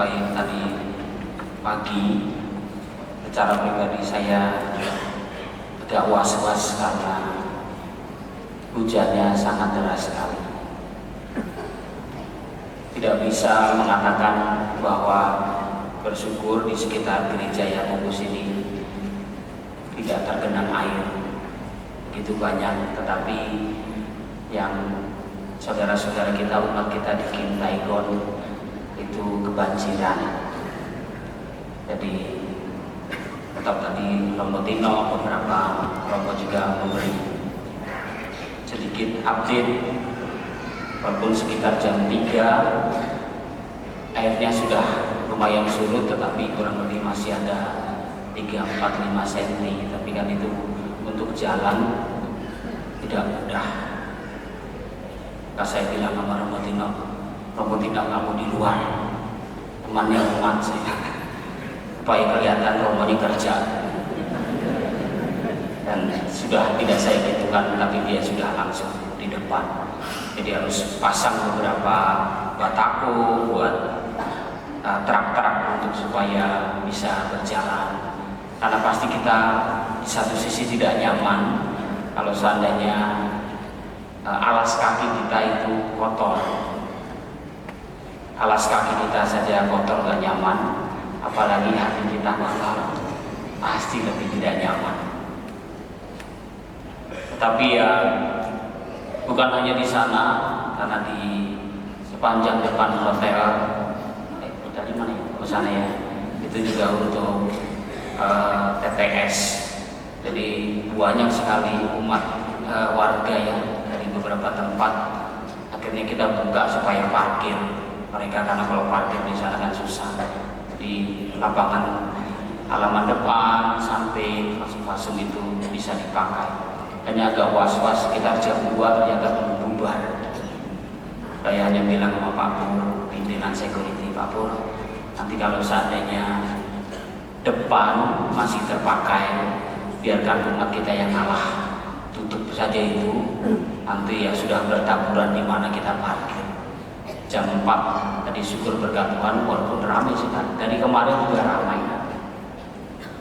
mulai tadi pagi secara pribadi saya agak was-was karena hujannya sangat deras sekali. Tidak bisa mengatakan bahwa bersyukur di sekitar gereja Yakobus ini tidak tergenang air begitu banyak, tetapi yang saudara-saudara kita, umat kita di Kim Taigon itu kebanjiran. Jadi tetap tadi Romo Tino, beberapa Romo juga memberi sedikit update, walaupun sekitar jam 3 airnya sudah lumayan surut, tetapi kurang lebih masih ada 3, 4, 5 cm. Tapi kan itu untuk jalan tidak mudah. Maka saya bilang sama Romo Tino kamu di luar, temannya umat saya, supaya kelihatan Romo ini kerja. Dan sudah tidak saya gitukan, tapi dia sudah langsung di depan. Jadi harus pasang beberapa batako buat truk-truk untuk supaya bisa berjalan. Karena pasti kita di satu sisi tidak nyaman kalau seandainya alas kaki kita itu kotor. Alas kaki kita saja kotor gak nyaman, apalagi hati kita kotor, pasti lebih tidak nyaman. Tetapi ya bukan hanya di sana, karena di sepanjang depan hotel tadi mana ya, ke sana ya, itu juga untuk TTS. Jadi banyak sekali umat warga yang dari beberapa tempat akhirnya kita buka supaya parkir mereka, karena kalau parkir di sana kan susah. Di lapangan halaman depan sampai fasum-fasum itu bisa dipakai. Hanya agak was-was sekitar jam 2 ternyata belum bubar. Saya hanya bilang sama Pak Pur, pimpinan security, Pak Pur, nanti kalau seandainya depan masih terpakai, biarkan umat kita yang ngalah, tutup saja itu, nanti ya sudah bertaburan di mana kita parkir. Jam 4 tadi syukur berkat Tuhan, walaupun ramai sekali. Dari kemarin juga ramai.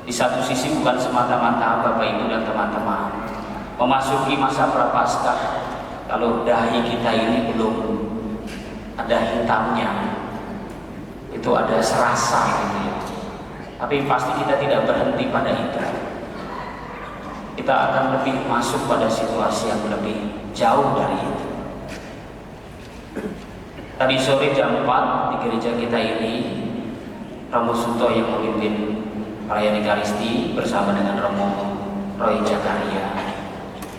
Di satu sisi bukan semata-mata Bapak Ibu dan teman-teman memasuki masa Prapaskah, kalau dahi kita ini belum ada hitamnya, itu ada serasa gitu ya. Tapi pasti kita tidak berhenti pada itu. Kita akan lebih masuk pada situasi yang lebih jauh dari itu. Tadi sore jam 4 di gereja kita ini, Romo Suto yang memimpin perayaan Ekaristi bersama dengan Romo Roy Jakaria.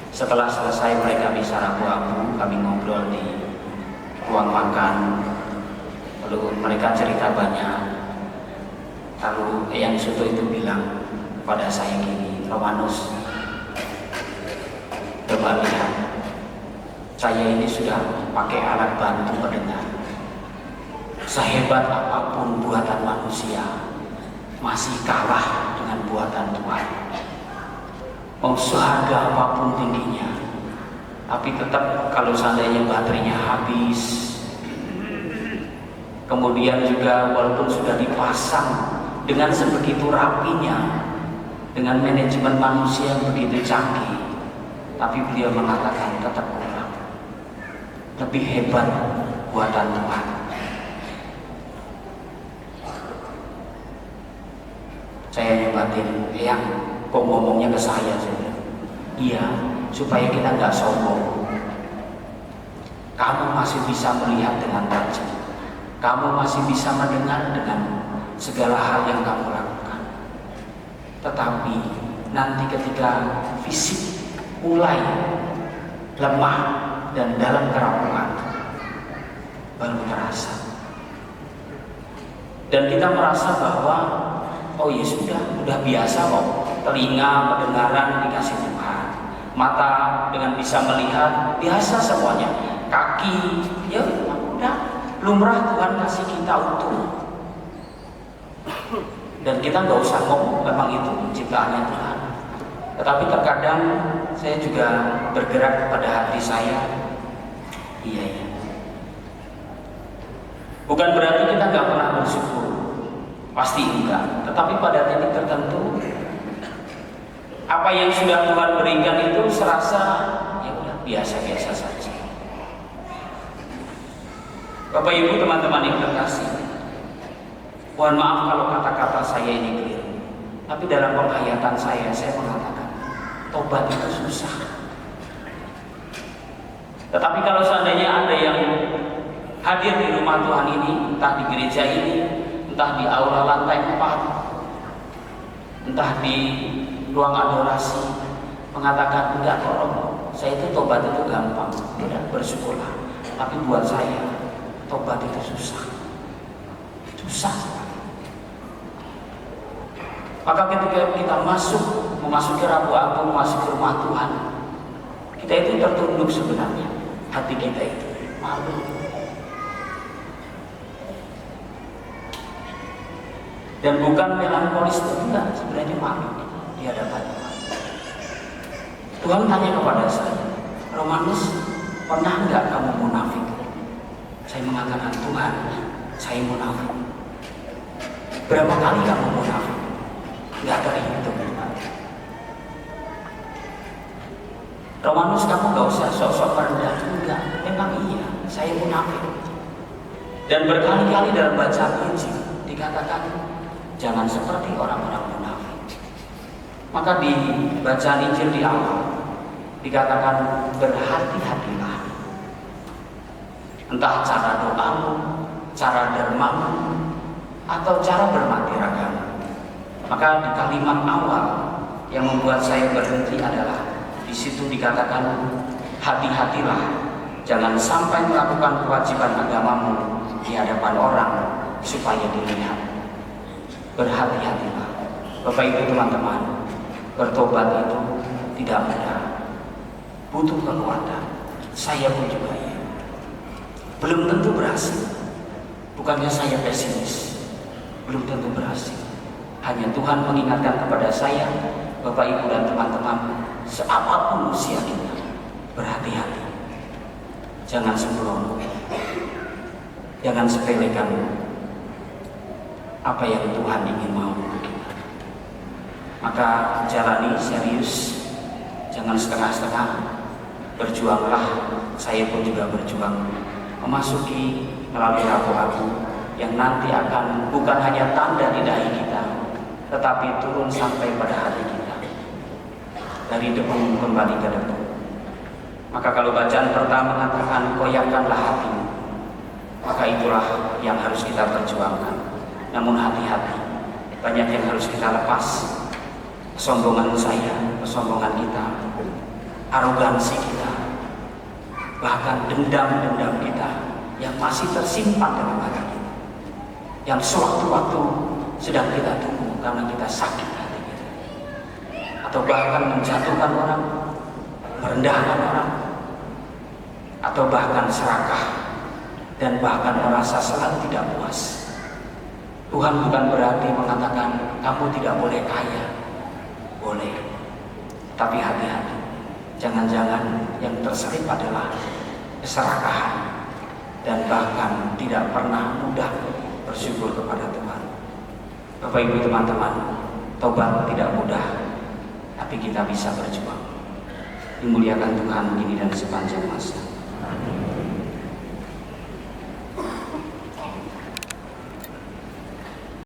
Setelah selesai mereka misa Rabu-Abu, kami ngobrol di ruang makan. Lalu mereka cerita banyak. Lalu Eyang Suto itu bilang kepada saya gini, Romanus, coba lihat, saya ini sudah pakai alat bantu mendengar. Sehebat apapun buatan manusia, masih kalah dengan buatan Tuhan. Mau seharga apapun tingginya, tapi tetap kalau seandainya baterainya habis, kemudian juga walaupun sudah dipasang dengan sebegitu rapinya, dengan manajemen manusia yang begitu canggih, tapi beliau mengatakan tetap kurang. Lebih hebat buatan Tuhan. Saya nyebatin, Eyang, kok ngomongnya ke saya sih? Iya, supaya kita nggak sombong. Kamu masih bisa melihat dengan tajam. Kamu masih bisa mendengar dengan segala hal yang kamu lakukan. Tetapi nanti ketika fisik mulai lemah dan dalam kerampungan, baru terasa. Dan kita merasa bahwa oh ya sudah biasa kok, telinga pendengaran dikasih Tuhan, mata dengan bisa melihat biasa semuanya, kaki ya udah lumrah Tuhan kasih kita utuh. Dan kita nggak usah ngomong, memang itu ciptaannya Tuhan. Tetapi terkadang saya juga bergerak pada hati saya, iya. Bukan berarti kita nggak pernah bersyukur. Pasti enggak. Tetapi pada titik tertentu, apa yang sudah Tuhan berikan itu serasa ya udah biasa-biasa saja. Bapak Ibu teman-teman yang terkasih, mohon maaf kalau kata-kata saya ini keliru. Tapi dalam penghayatan saya mengatakan tobat itu susah. Tetapi kalau seandainya ada yang hadir di rumah Tuhan ini, entah di gereja ini, entah di aula lantai 4, entah di ruang adorasi, mengatakan enggak kok Romo, saya itu tobat itu gampang, tidak bersyukurlah. Tapi buat saya tobat itu susah sekali. Maka ketika kita memasuki Rabu Agung, memasuki rumah Tuhan, kita itu tertunduk sebenarnya, hati kita itu malu. Dan bukan melankolis, enggak, sebenarnya malu di hadapan Tuhan. Tuhan tanya kepada saya, Romanus, pernah enggak kamu munafik? Saya mengatakan, Tuhan, saya munafik. Berapa kali kamu munafik? Enggak terhitung. Romanus, kamu gak usah sok-sok rendah. Enggak, memang iya, saya munafik. Dan berkali-kali dalam bacaan Injil dikatakan, jangan seperti orang-orang munafik. Maka di bacaan Injil di awal dikatakan berhati-hatilah. Entah cara doamu, cara dermamu, atau cara bermati ragam. Maka di kalimat awal yang membuat saya berhenti adalah di situ dikatakan hati-hatilah, jangan sampai melakukan kewajiban agamamu di hadapan orang supaya dilihat. Berhati-hatilah. Bapak Ibu teman-teman, bertobat itu tidak mudah, butuh kekuatan. Saya pun juga ya. Belum tentu berhasil. Bukannya saya pesimis, belum tentu berhasil. Hanya Tuhan mengingatkan kepada saya, Bapak Ibu dan teman-teman, seapapun usia kita, berhati-hati. Jangan sembrono, jangan sepelekan apa yang Tuhan ingin mau. Maka jalani serius, jangan setengah-setengah. Berjuanglah, saya pun juga berjuang memasuki melalui Rabu Agung yang nanti akan bukan hanya tanda di dahi kita, tetapi turun sampai pada hati kita. Dari debu kembali ke debu. Maka kalau bacaan pertama mengatakan koyakkanlah hatimu, maka itulah yang harus kita perjuangkan. Namun hati-hati, banyak yang harus kita lepas. Kesombongan saya, kesombongan kita, arogansi kita, bahkan dendam-dendam kita yang masih tersimpan dalam hati kita, yang sewaktu-waktu sedang kita tunggu karena kita sakit hati kita, atau bahkan menjatuhkan orang, merendahkan orang, atau bahkan serakah dan bahkan merasa selalu tidak puas. Tuhan bukan berarti mengatakan kamu tidak boleh kaya, boleh, tapi hati-hati, jangan-jangan yang terselip adalah keserakahan dan bahkan tidak pernah mudah bersyukur kepada Tuhan. Bapak Ibu teman-teman, tobat tidak mudah, tapi kita bisa berjuang. Dimuliakan Tuhan kini dan sepanjang masa. Amin.